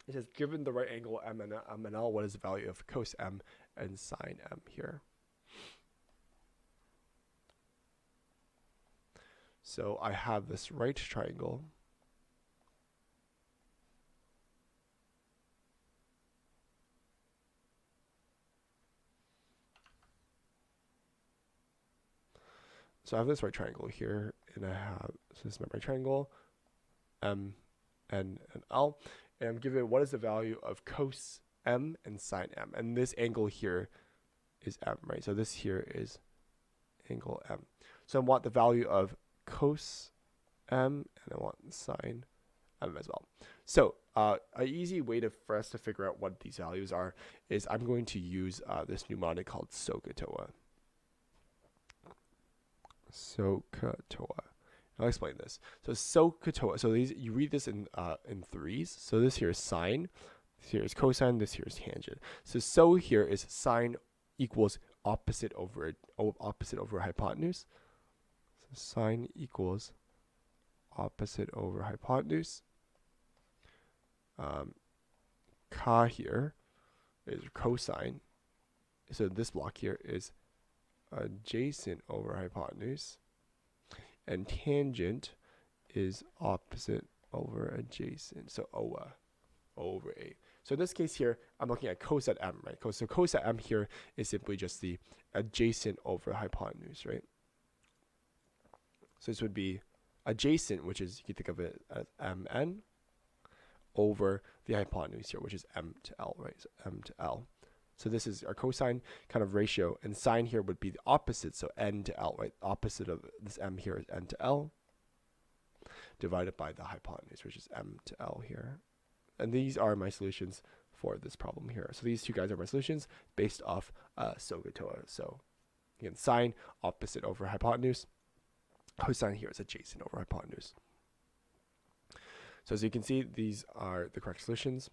It says, given the right angle M and L, what is the value of cos M and sine M here? So I have this right triangle. So I have this right triangle here, and I have, so this is my right triangle, M, N, and L. And I'm given what is the value of cos M and sine M. And this angle here is M, right? So this here is angle M. So I want the value of cos M, and I want sine M as well. So an easy way for us to figure out what these values are is I'm going to use this mnemonic called SOHCAHTOA. SOHCAHTOA. I'll explain this. So SOHCAHTOA. So these, you read this in threes. So this here is sine, this here is cosine, this here is tangent. So here is sine equals opposite over hypotenuse. So sine equals opposite over hypotenuse. Ka here is cosine. So this block here is adjacent over hypotenuse. And tangent is opposite over adjacent. So OA over A. So in this case here, I'm looking at cosine M, right? So cosine M here is simply just the adjacent over hypotenuse, right? So this would be adjacent, which is, you can think of it as MN, over the hypotenuse here, which is M to L, right? So M to L. So this is our cosine kind of ratio, and sine here would be the opposite, so N to L, right? Opposite of this M here is N to L, divided by the hypotenuse, which is M to L here. And these are my solutions for this problem here. So these two guys are my solutions based off SOHCAHTOA. So again, sine opposite over hypotenuse, cosine here is adjacent over hypotenuse. So as you can see, these are the correct solutions.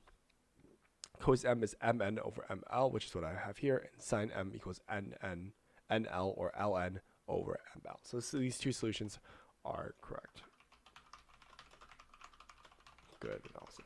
Cos M is Mn over Ml, which is what I have here, and sine M equals NL or Ln over Ml. So these two solutions are correct. Good analysis.